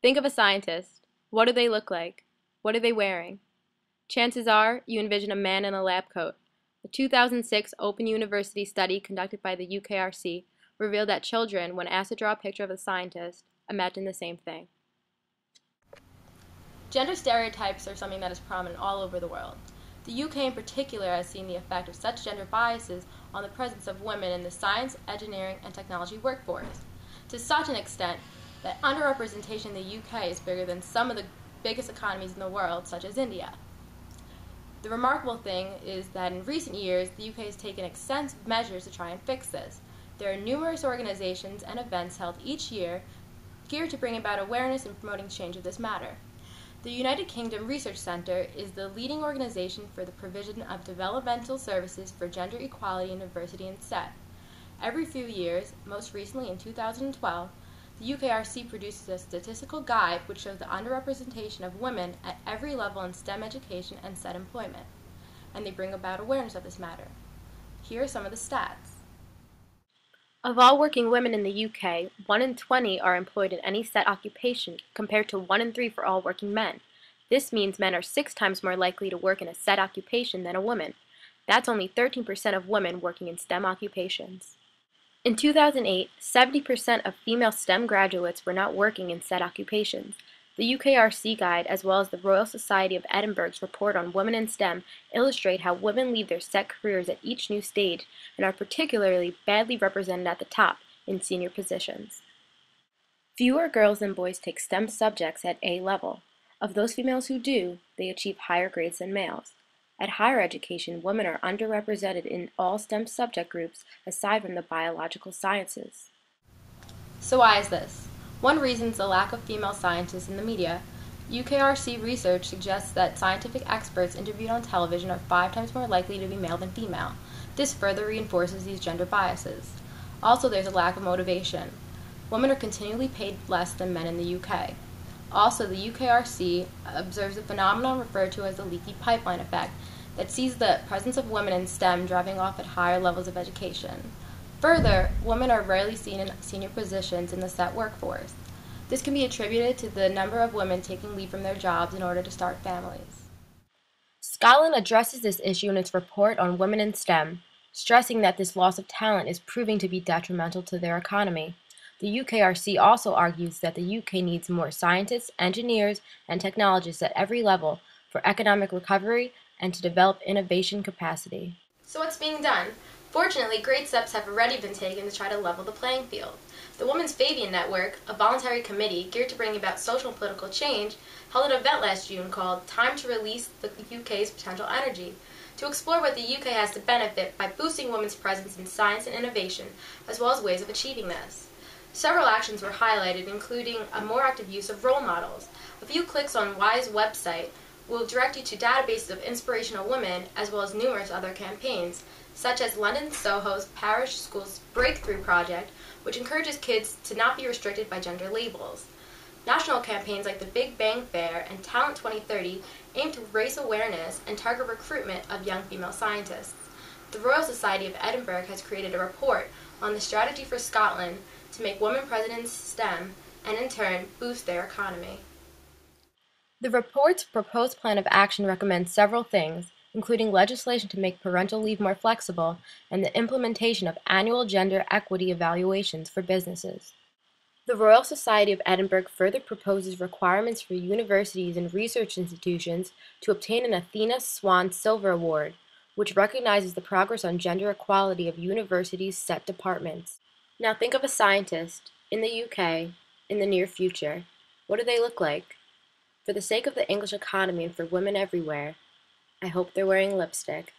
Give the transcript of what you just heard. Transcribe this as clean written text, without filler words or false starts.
Think of a scientist. What do they look like? What are they wearing? Chances are you envision a man in a lab coat. A 2006 Open University study conducted by the UKRC revealed that children, when asked to draw a picture of a scientist, imagine the same thing. Gender stereotypes are something that is prominent all over the world. The UK in particular has seen the effect of such gender biases on the presence of women in the science, engineering, and technology workforce, to such an extent that underrepresentation in the UK is bigger than some of the biggest economies in the world, such as India. The remarkable thing is that in recent years, the UK has taken extensive measures to try and fix this. There are numerous organizations and events held each year geared to bring about awareness and promoting change of this matter. The United Kingdom Research Centre is the leading organization for the provision of developmental services for gender equality and diversity in STEM. Every few years, most recently in 2012, the UKRC produces a statistical guide which shows the underrepresentation of women at every level in STEM education and STEM employment, and they bring about awareness of this matter. Here are some of the stats. Of all working women in the UK, 1 in 20 are employed in any set occupation, compared to 1 in 3 for all working men. This means men are 6 times more likely to work in a set occupation than a woman. That's only 13% of women working in STEM occupations. In 2008, 70% of female STEM graduates were not working in set occupations. The UKRC Guide, as well as the Royal Society of Edinburgh's report on women in STEM, illustrate how women leave their set careers at each new stage and are particularly badly represented at the top, in senior positions. Fewer girls than boys take STEM subjects at A level. Of those females who do, they achieve higher grades than males. At higher education, women are underrepresented in all STEM subject groups aside from the biological sciences. So why is this? One reason is the lack of female scientists in the media. UKRC research suggests that scientific experts interviewed on television are 5 times more likely to be male than female. This further reinforces these gender biases. Also, there's a lack of motivation. Women are continually paid less than men in the UK. Also, the UKRC observes a phenomenon referred to as the leaky pipeline effect that sees the presence of women in STEM driving off at higher levels of education. Further, women are rarely seen in senior positions in the SET workforce. This can be attributed to the number of women taking leave from their jobs in order to start families. Scotland addresses this issue in its report on women in STEM, stressing that this loss of talent is proving to be detrimental to their economy. The UKRC also argues that the UK needs more scientists, engineers, and technologists at every level for economic recovery and to develop innovation capacity. So what's being done? Fortunately, great steps have already been taken to try to level the playing field. The Women's Fabian Network, a voluntary committee geared to bring about social and political change, held an event last June called Time to Release the UK's Potential Energy, to explore what the UK has to benefit by boosting women's presence in science and innovation, as well as ways of achieving this. Several actions were highlighted, including a more active use of role models. A few clicks on WISE's website will direct you to databases of inspirational women, as well as numerous other campaigns, such as London Soho's Parish Schools Breakthrough Project, which encourages kids to not be restricted by gender labels. National campaigns like the Big Bang Fair and Talent 2030 aim to raise awareness and target recruitment of young female scientists. The Royal Society of Edinburgh has created a report on the strategy for Scotland to make women presidents STEM and in turn boost their economy. The report's proposed plan of action recommends several things, including legislation to make parental leave more flexible and the implementation of annual gender equity evaluations for businesses. The Royal Society of Edinburgh further proposes requirements for universities and research institutions to obtain an Athena Swan Silver Award, which recognizes the progress on gender equality of universities' SET departments. Now think of a scientist in the UK in the near future. What do they look like? For the sake of the English economy and for women everywhere, I hope they're wearing lipstick.